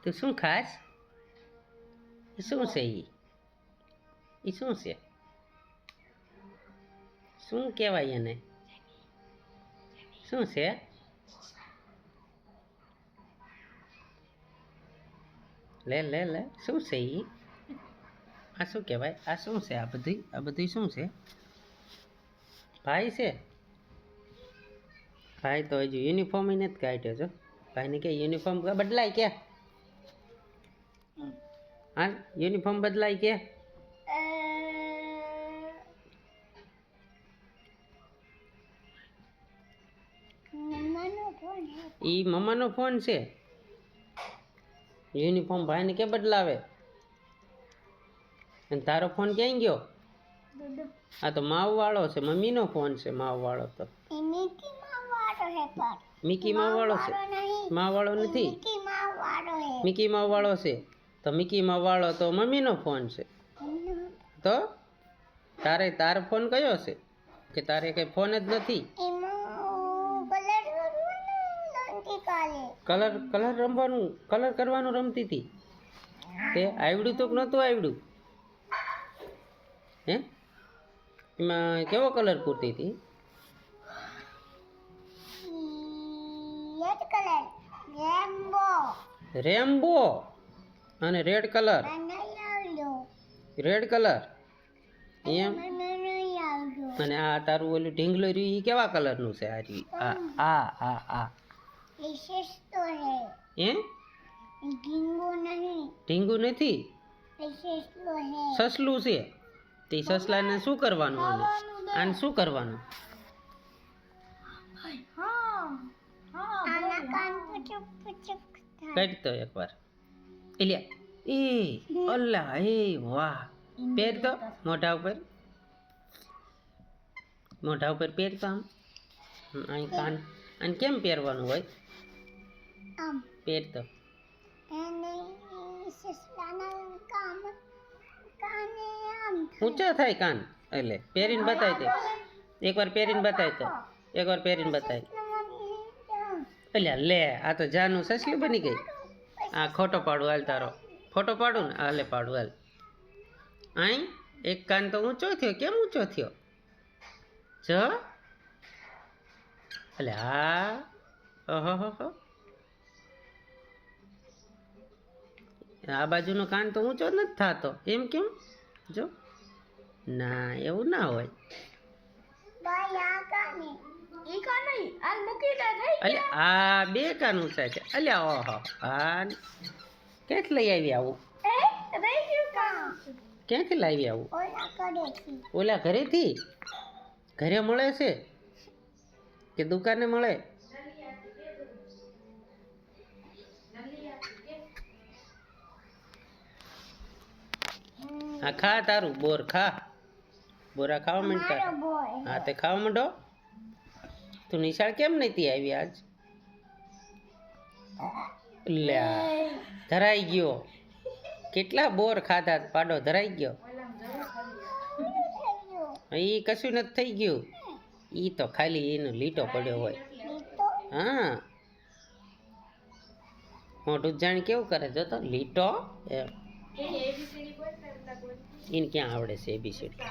તું શું ખાસ? એ શું છે? એ શું છે? શું કહેવાય એને? શું છે? લે લે લે, શું છે એ? આ શું કહેવાય? આ શું છે? આ બધી શું છે? ભાઈ છે? ભાઈ તો હજુ યુનિફોર્મ નથી કાઢ્યો છો. ભાઈને કે યુનિફોર્મ બદલાય કે? હા, યુનિફોર્મ બદલાય કે? ઈ મમ્માનો ફોન છે. યુનિફોર્મ ભાઈને કે બદલાવે? અને તારો ફોન ક્યાં ગયો? આ તો માવ વાળો છે, મમ્મીનો ફોન છે. માવ વાળો તો મિકી માવ વાળો છે. માવ વાળો નથી, મિકી માવ વાળો છે. તો મિકી માવ વાળો તો મમ્મીનો ફોન છે. તો તારો ફોન કયો છે? કે તારે કઈ ફોન જ નથી? કલર રમવાનું, કલર કરવાનું રમતી હતી. તે આવડ્યું તો નહોતું આવડ્યું? હે, એમાં કેવો કલર પૂરતી હતી? રેમ્બો અને રેડ કલર. રેડ કલર એમ. અને આ તારું ઓલું ઢીંગલું રહ્યું એ કેવા કલરનું છે? આ હે, ઢીંગુ નથી, સસલું છે. તે સસલાને શું કરવાનું? આને શું કરવાનું? કરતો એકવાર. એટલે એ અલ્લાહ, એ વાહ. પહેર તો મોઢા ઉપર, મોઢા ઉપર પહેરતો. આમ અહીં કાન. અને કેમ પહેરવાનું હોય? પહેરતો ઊંચા થાય કાન. એટલે પહેરીને બતાય તે એકવાર, પહેરીને બતાય તો એકવાર પહેરીને બતાય. એટલે લે, આ તો જાનું સસલું બની ગઈ. આ ખોટો પાડું હાલ તારો. ફોટો પાડું ને? હાલે પાડું હાલ. આઈ એક કાન તો ઊંચો થયો. કેમ ઊંચો થયો? જ એટલે હા. ઓહો, આ બાજુનો કાન તો ઊંચો નથી થતો. એમ કેમ? જો ના, એવું ના હોય. એટલે આ બે કાન ઊંચા છે. અલ્યા ઓહો, આ ક્યાંથી લઈ આવી આવું? ક્યાંથી લાવી આવું? ઓલા ઘરેથી? ઘરે મળે છે કે દુકાને મળે? હા, ખા તારું બોર ખા. બોરા ખાવા માંડતા. હા, તે ખાવા માંડો. તું નિશાળ કેમ નથી આવી આજ? લ્યા, ધરાઈ ગયો. કેટલા બોર ખાધા? પાડો ધરાઈ ગયો. એ કશું નથી થઈ ગયું. ઈ તો ખાલી એનો લીટો પડ્યો હોય. હા, મોઢું જાણી કેવું કરે જો તો. લીટો એમ. એને ક્યાં આવડે છે એબીસીડી?